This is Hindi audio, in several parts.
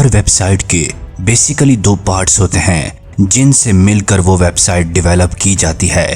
हर वेबसाइट के बेसिकली दो पार्ट्स होते हैं जिनसे मिलकर वो वेबसाइट डेवलप की जाती है।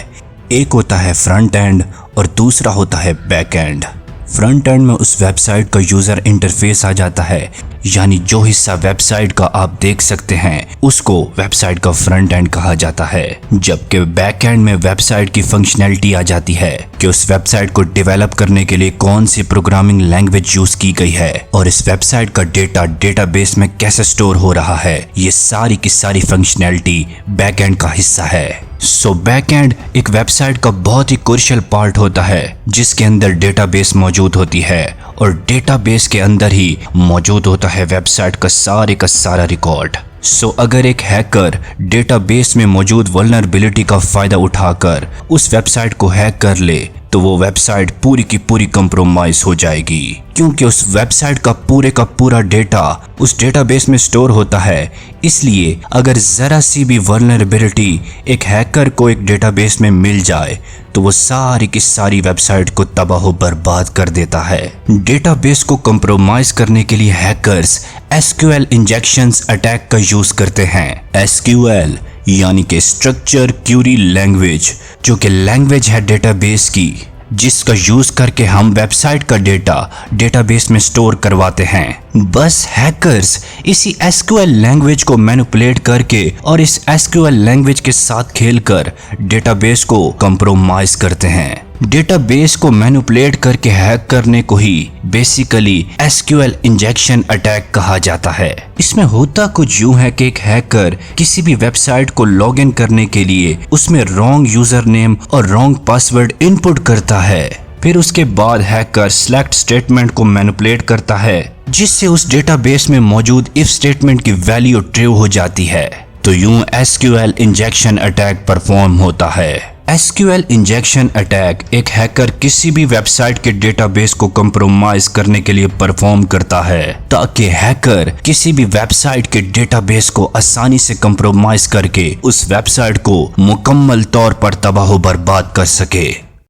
एक होता है फ्रंट एंड और दूसरा होता है बैक एंड। फ्रंट एंड में उस वेबसाइट का यूज़र इंटरफेस आ जाता है, यानी जो हिस्सा वेबसाइट का आप देख सकते हैं उसको वेबसाइट का फ्रंट एंड कहा जाता है। जबकि बैक एंड में वेबसाइट की फंक्शनैलिटी आ जाती है कि उस वेबसाइट को डेवलप करने के लिए कौन सी प्रोग्रामिंग लैंग्वेज यूज की गई है और इस वेबसाइट का डेटा डेटाबेस में कैसे स्टोर हो रहा है। ये सारी की सारी फंक्शनैलिटी बैक एंड का हिस्सा है। सो बैक एंड एक वेबसाइट का बहुत ही क्रूशियल पार्ट होता है जिसके अंदर डेटाबेस मौजूद होती है और डेटाबेस के अंदर ही मौजूद होता है वेबसाइट का सारा रिकॉर्ड। सो अगर एक हैकर डेटाबेस में मौजूद वल्नरेबिलिटी का फायदा उठाकर उस वेबसाइट को हैक कर ले तो वो वेबसाइट पूरी की पूरी कंप्रोमाइज हो जाएगी, क्योंकि उस वेबसाइट का पूरा डेटा उस डेटाबेस में स्टोर होता है। इसलिए अगर जरा सी भी वल्नरेबिलिटी एक हैकर को एक डेटाबेस में मिल जाए तो वो सारी की सारी वेबसाइट को तबाह बर्बाद कर देता है। डेटाबेस को कंप्रोमाइज करने के लिए हैकर्स एसक्यूएल इंजेक्शंस अटैक का यूज करते हैं। एसक्यूएल यानी कि स्ट्रक्चर क्यूरी लैंग्वेज, जो कि लैंग्वेज है डेटाबेस की, जिसका यूज करके हम वेबसाइट का डेटा डेटाबेस में स्टोर करवाते हैं। बस हैकर्स इसी एसक्यूएल लैंग्वेज को मैनिपुलेट करके और इस एसक्यूएल लैंग्वेज के साथ खेलकर डेटाबेस को कंप्रोमाइज करते हैं। डेटाबेस को मैनिपुलेट करके हैक करने को ही बेसिकली एसक्यूएल इंजेक्शन अटैक कहा जाता है। इसमें होता कुछ यूं है कि एक हैकर किसी भी वेबसाइट को लॉगिन करने के लिए उसमें रॉन्ग यूजर नेम और रॉन्ग पासवर्ड इनपुट करता है। फिर उसके बाद हैकर सिलेक्ट स्टेटमेंट को मैनिपुलेट करता है जिससे उस डेटाबेस में मौजूद इफ स्टेटमेंट की वैल्यू ट्रू हो जाती है। तो यूं एसक्यूएल इंजेक्शन अटैक परफॉर्म होता है। एसक्यूएल इंजेक्शन अटैक एक हैकर किसी भी वेबसाइट के डेटाबेस को कंप्रोमाइज करने के लिए परफॉर्म करता है ताकि हैकर किसी भी वेबसाइट के डेटाबेस को आसानी से कंप्रोमाइज करके उस वेबसाइट को मुकम्मल तौर पर तबाह बर्बाद कर सके।